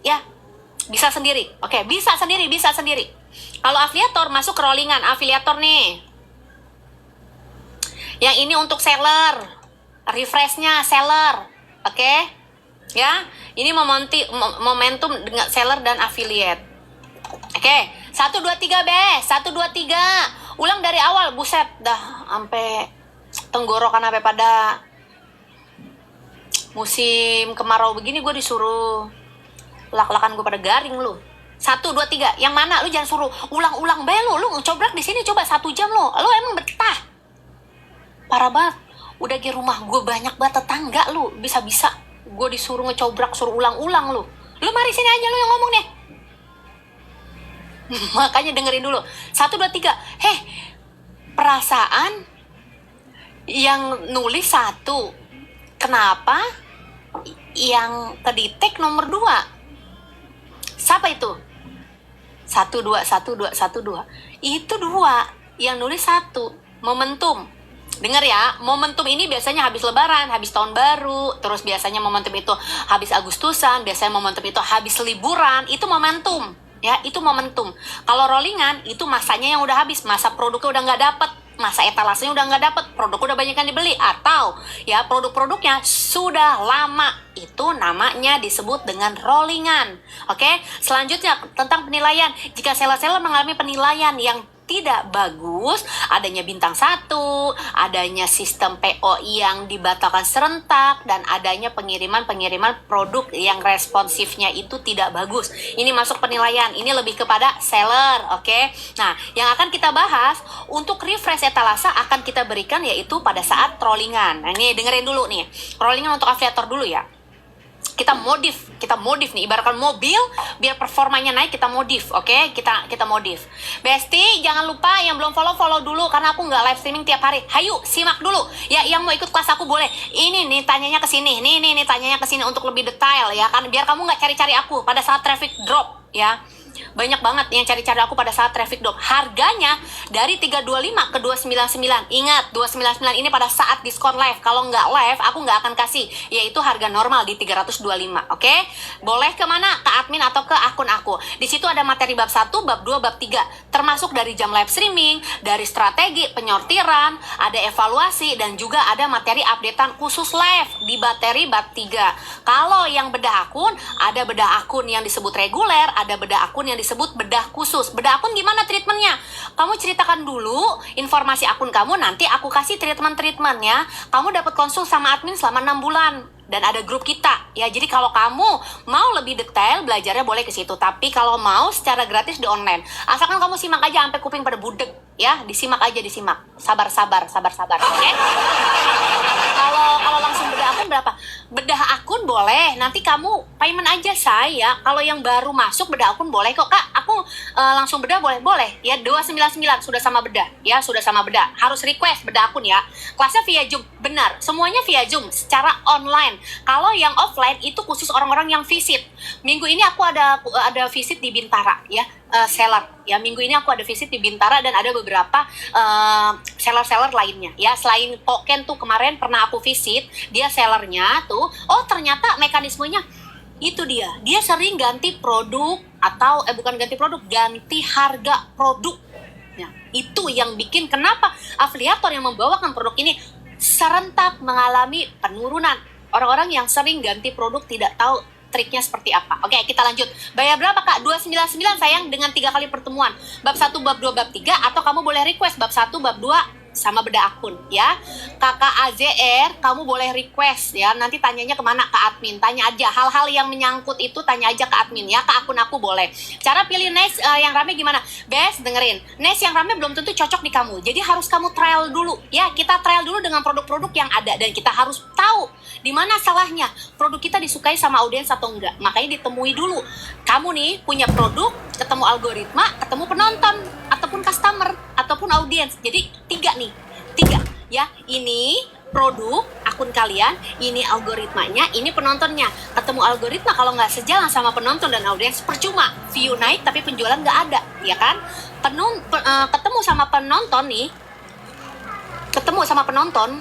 Ya, bisa sendiri. Oke, bisa sendiri. Kalau afiliator masuk ke rollingan, afiliator nih. Yang ini untuk seller. Refreshnya seller. Oke? Ya, ini momentum dengan seller dan affiliate. Oke, 1, 2, 3 Bes. 1, 2, 3. Ulang dari awal, buset. Dah, sampai tenggorokan sampai pada musim kemarau begini gue disuruh lak-lakan gue pada garing lu. 1, 2, 3. Yang mana? Lu jangan suruh ulang-ulang be lu ngecobrak di sini coba 1 jam lu. Lu emang betah. Parah banget. Udah di rumah gue banyak banget tetangga lu. Bisa-bisa gue disuruh ngecobrak, suruh ulang-ulang lu. Lu mari sini aja lu yang ngomong deh. Makanya dengerin dulu. 1, 2, 3. Perasaan yang nulis 1. Kenapa yang kedetek nomor 2? Siapa itu? 1, 2, 1, 2, 1, 2. Itu 2. Yang nulis 1. Momentum. Dengar ya, momentum ini biasanya habis lebaran, habis tahun baru, terus biasanya momentum itu habis Agustusan, biasanya momentum itu habis liburan, itu momentum. Ya, itu momentum. Kalau rollingan, itu masanya yang udah habis, masa produknya udah nggak dapet, masa etalasenya udah nggak dapet, produk udah banyak yang dibeli, atau ya produk-produknya sudah lama. Itu namanya disebut dengan rollingan. Oke, selanjutnya tentang penilaian. Jika seller-seller mengalami penilaian yang tidak bagus, adanya bintang 1, adanya sistem PO yang dibatalkan serentak, dan adanya pengiriman produk yang responsifnya itu tidak bagus. Ini masuk penilaian, ini lebih kepada seller, oke? Nah, yang akan kita bahas untuk refresh etalase akan kita berikan yaitu pada saat rollingan. Nah, ini dengerin dulu nih, rollingan untuk afiliator dulu ya. Kita modif nih, ibaratkan mobil biar performanya naik, kita modif, oke? Kita modif. Besti, jangan lupa yang belum follow dulu karena aku nggak live streaming tiap hari. Hayu, simak dulu. Ya, yang mau ikut kelas aku boleh. Ini nih tanyanya ke sini. Nih tanyanya ke sini untuk lebih detail ya kan, biar kamu nggak cari-cari aku pada saat traffic drop ya. Banyak banget yang cari-cari aku pada saat traffic drop. Harganya dari 325 ke 299. Ingat, 299 ini pada saat diskon live. Kalau nggak live, aku nggak akan kasih. Yaitu harga normal di 325, oke? Boleh kemana? Ke admin atau ke akun aku. Di situ ada materi bab 1, bab 2, bab 3. Termasuk dari jam live streaming, dari strategi, penyortiran, ada evaluasi, dan juga ada materi updatean khusus live di materi bab 3. Kalau yang bedah akun, ada bedah akun yang disebut reguler, ada bedah akun yang disebut bedah khusus. Bedah akun gimana treatmentnya? Kamu ceritakan dulu informasi akun kamu, nanti aku kasih treatment-treatmentnya. Kamu dapat konsul sama admin selama 6 bulan. Dan ada grup kita, ya. Jadi kalau kamu mau lebih detail, belajarnya boleh ke situ. Tapi kalau mau secara gratis di online. Asalkan kamu simak aja sampai kuping pada budek, ya. Disimak aja, disimak. Sabar, oke? Kalau langsung bedah akun berapa? Bedah akun boleh, nanti kamu payment aja saya. Kalau yang baru masuk bedah akun boleh kok, Kak. Aku langsung bedah boleh. Ya 299 sudah sama bedah. Ya, sudah sama bedah. Harus request bedah akun ya. Kelasnya via Zoom. Benar, semuanya via Zoom secara online. Kalau yang offline itu khusus orang-orang yang visit. Minggu ini aku ada visit di Bintara ya. Seller ya, minggu ini aku ada visit di Bintara dan ada beberapa seller lainnya ya. Selain Poken tuh kemarin pernah aku visit, dia sellernya tuh, oh ternyata mekanismenya itu dia sering ganti produk atau bukan ganti produk, ganti harga produk ya. Itu yang bikin kenapa afiliator yang membawakan produk ini serentak mengalami penurunan. Orang-orang yang sering ganti produk tidak tahu triknya seperti apa. Oke, kita lanjut. Bayar berapa, Kak? 299 sayang, dengan 3 kali pertemuan. Bab 1, bab 2, bab 3, atau kamu boleh request bab 1, bab 2 sama bedah akun ya. Kakak AZR, kamu boleh request ya. Nanti tanyanya kemana? Ke admin. Tanya aja hal-hal yang menyangkut itu, tanya aja ke admin ya. Ke akun aku boleh. Cara pilih niche yang rame gimana? Best, dengerin. Niche yang rame belum tentu cocok di kamu. Jadi harus kamu trial dulu ya. Kita trial dulu dengan produk-produk yang ada dan kita harus tahu di mana salahnya. Produk kita disukai sama audiens atau enggak. Makanya ditemui dulu. Kamu nih punya produk, ketemu algoritma, ketemu penonton ataupun customer ataupun audiens. Jadi 3 ya. Ini produk akun kalian, ini algoritmanya, ini penontonnya. Ketemu algoritma kalau nggak sejalan sama penonton dan audiens, percuma. View naik tapi penjualan nggak ada, ya kan? Ketemu sama penonton nih, ketemu sama penonton,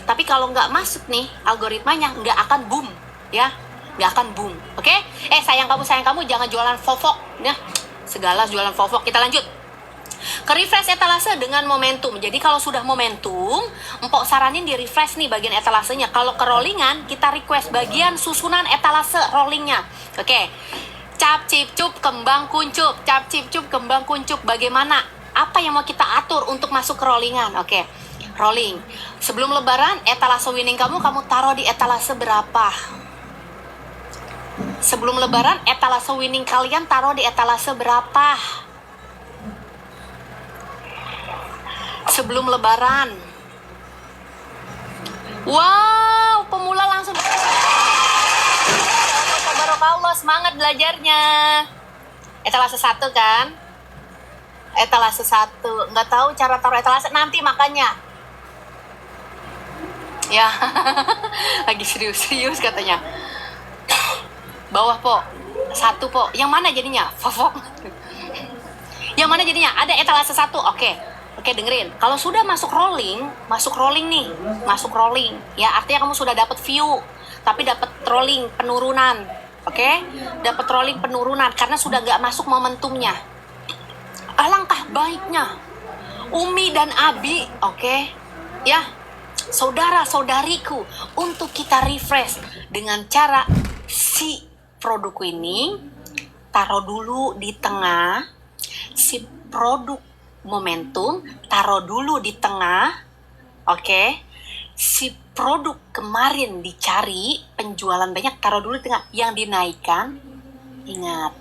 tapi kalau nggak masuk nih algoritmanya, nggak akan boom, ya. Nggak akan boom, oke? Sayang kamu jangan jualan fofok, ya. Segala jualan fofok. Kita lanjut. Ke refresh etalase dengan momentum. Jadi kalau sudah momentum, empok saranin di refresh nih bagian etalasenya. Kalau ke rollingan, kita request bagian susunan etalase rollingnya. Oke. Cap cip cup kembang kuncup. Cap cip cup kembang kuncup. Bagaimana? Apa yang mau kita atur untuk masuk ke rollingan? Oke. Rolling. Sebelum lebaran, etalase winning kamu taruh di etalase berapa? Sebelum lebaran, etalase winning kalian taruh di etalase berapa? Sebelum lebaran. Wow, pemula langsung. Tabarakallah, semangat belajarnya. Etalase 1 kan? Etalase 1. Nggak tahu cara taruh etalase nanti makanya. Ya. Lagi serius katanya. Bawah, Po. 1, Po. Yang mana jadinya? Fofok. Yang mana jadinya? Ada etalase 1. Oke, dengerin. Kalau sudah masuk rolling nih, masuk rolling, ya artinya kamu sudah dapat view, tapi dapat rolling penurunan, oke? Dapat rolling penurunan karena sudah nggak masuk momentumnya. Alangkah baiknya, Umi dan Abi, oke? Ya, saudara-saudariku, untuk kita refresh dengan cara si produk ini taruh dulu di tengah, si produk momentum taruh dulu di tengah, oke? Si produk kemarin dicari penjualan banyak taruh dulu di tengah. Yang dinaikkan, ingat,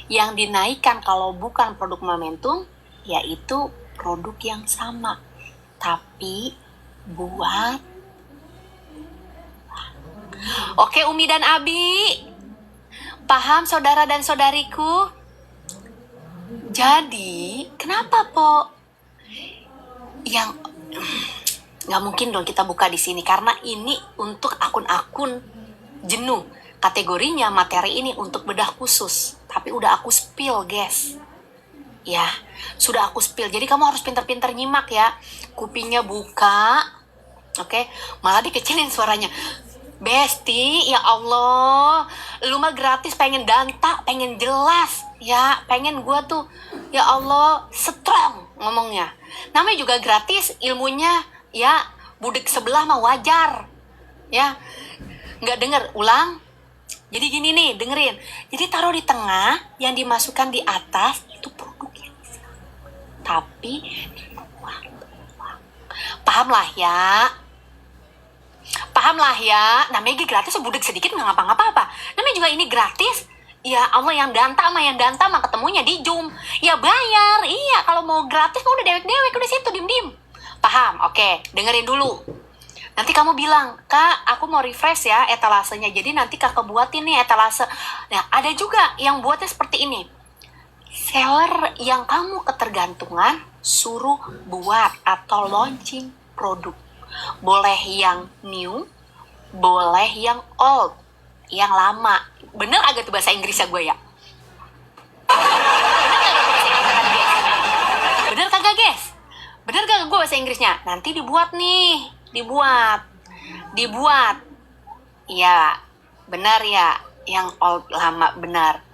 yang dinaikkan kalau bukan produk momentum yaitu produk yang sama tapi buat. Oke, Umi dan Abi, paham saudara dan saudariku? Jadi, kenapa, Po? Yang nggak mungkin dong kita buka di sini karena ini untuk akun-akun jenuh. Kategorinya materi ini untuk bedah khusus. Tapi udah aku spill, guys. Ya, sudah aku spill. Jadi kamu harus pintar-pintar nyimak ya. Kupingnya buka. Oke, malah dikecilin suaranya. Besti, ya Allah, lu mah gratis pengen danta, pengen jelas, ya, pengen gua tuh, ya Allah, strong ngomongnya. Namanya juga gratis, ilmunya, ya, budak sebelah mah wajar, ya, nggak denger, ulang. Jadi gini nih, dengerin. Jadi taruh di tengah, yang dimasukkan di atas itu produknya, tapi paham lah ya. Paham lah ya, namanya gratis budak sedikit nggak ngapa-ngapa. Namanya juga ini gratis. Ya Allah, yang danta mah ketemunya di Zoom. Ya bayar, iya, kalau mau gratis mah udah dewek-dewek udah situ dim-dim. Paham? Oke, dengerin dulu. Nanti kamu bilang, Kak, aku mau refresh ya etalasenya. Jadi nanti kakak buatin nih etalase. Nah, ada juga yang buatnya seperti ini. Seller yang kamu ketergantungan, suruh buat atau launching produk. Boleh yang new, boleh yang old, yang lama. Bener agak tuh bahasa Inggrisnya gue ya? Bener kagak guys? Bener kagak gue bahasa Inggrisnya? Nanti dibuat nih, dibuat. Iya, benar ya, yang old lama benar.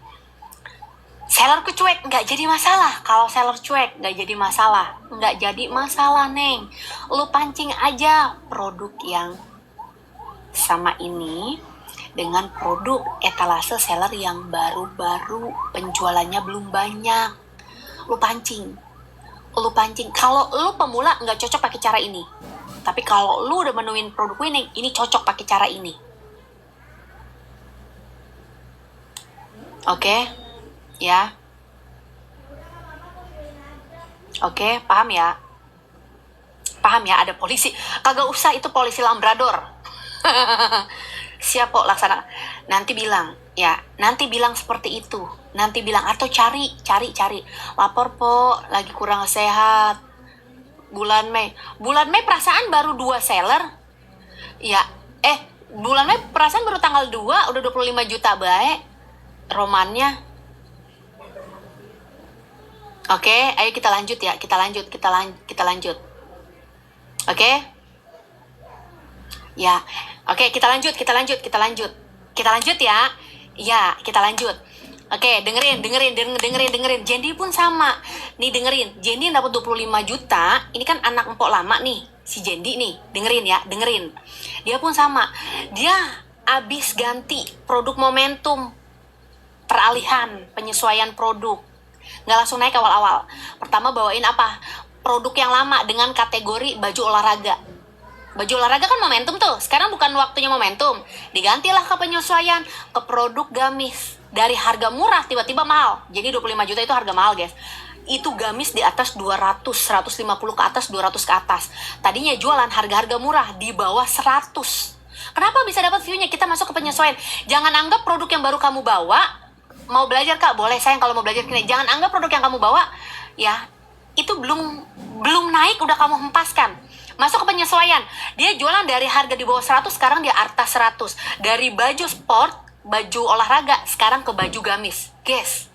Seller cuek, nggak jadi masalah. Kalau seller cuek, nggak jadi masalah. Nggak jadi masalah, Neng. Lu pancing aja produk yang sama ini dengan produk etalase seller yang baru-baru, penjualannya belum banyak. Lu pancing. Kalau lu pemula, nggak cocok pakai cara ini. Tapi kalau lu udah menemuin produk winning, ini cocok pakai cara ini. Oke? Ya. Oke, paham ya? Paham ya, ada polisi. Kagak usah, itu polisi Labrador. Siap kok laksana. Nanti bilang, ya, nanti bilang seperti itu. Nanti bilang, atau cari. Lapor po, lagi kurang sehat. Bulan Mei perasaan baru 2 seller. Ya, bulan Mei perasaan baru tanggal 2, udah 25 juta baik. Romannya. Oke, ayo kita lanjut ya. Kita lanjut. Oke? Ya. Oke, kita lanjut ya. Ya, kita lanjut. Oke, dengerin. Jendi pun sama. Nih dengerin, Jendi yang dapat 25 juta, ini kan anak empok lama nih, si Jendi nih. Dengerin. Dia pun sama. Dia abis ganti produk momentum, peralihan, penyesuaian produk. Nggak langsung naik awal-awal. Pertama bawain apa? Produk yang lama dengan kategori baju olahraga. Baju olahraga kan momentum tuh. Sekarang bukan waktunya momentum. Digantilah ke penyesuaian, ke produk gamis. Dari harga murah tiba-tiba mahal. Jadi 25 juta itu harga mahal, guys. Itu gamis di atas 200, 150 ke atas, 200 ke atas. Tadinya jualan harga-harga murah di bawah 100. Kenapa bisa dapat view-nya? Kita masuk ke penyesuaian. Jangan anggap produk yang baru kamu bawa, mau belajar Kak, boleh sayang kalau mau belajar gini. Jangan anggap produk yang kamu bawa, ya, itu belum naik udah kamu hempaskan. Masuk ke penyesuaian. Dia jualan dari harga di bawah 100, sekarang dia atas 100. Dari baju sport, baju olahraga, sekarang ke baju gamis. Guys,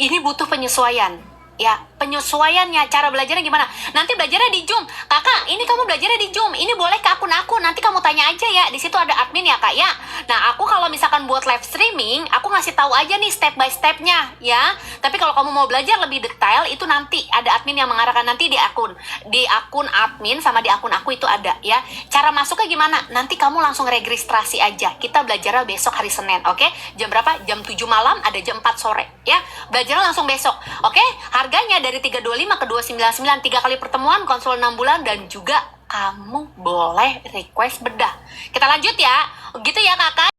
ini butuh penyesuaian. Ya, penyesuaiannya, cara belajarnya gimana? Nanti belajarnya di Zoom. Kakak, ini kamu belajarnya di Zoom. Ini boleh ke akun aku. Nanti kamu tanya aja ya. Di situ ada admin ya, Kak ya. Nah, aku kalau misalkan buat live streaming, aku ngasih tahu aja nih step by stepnya ya. Tapi kalau kamu mau belajar lebih detail, itu nanti ada admin yang mengarahkan nanti di akun. Di akun admin sama di akun aku itu ada ya. Cara masuknya gimana? Nanti kamu langsung registrasi aja. Kita belajarnya besok hari Senin, oke? Jam berapa? Jam 7 malam, ada jam 4 sore ya. Belajarnya langsung besok, oke? Harganya dari 325 ke 299, 3 kali pertemuan, konsul 6 bulan, dan juga kamu boleh request bedah. Kita lanjut ya. Gitu ya kakak.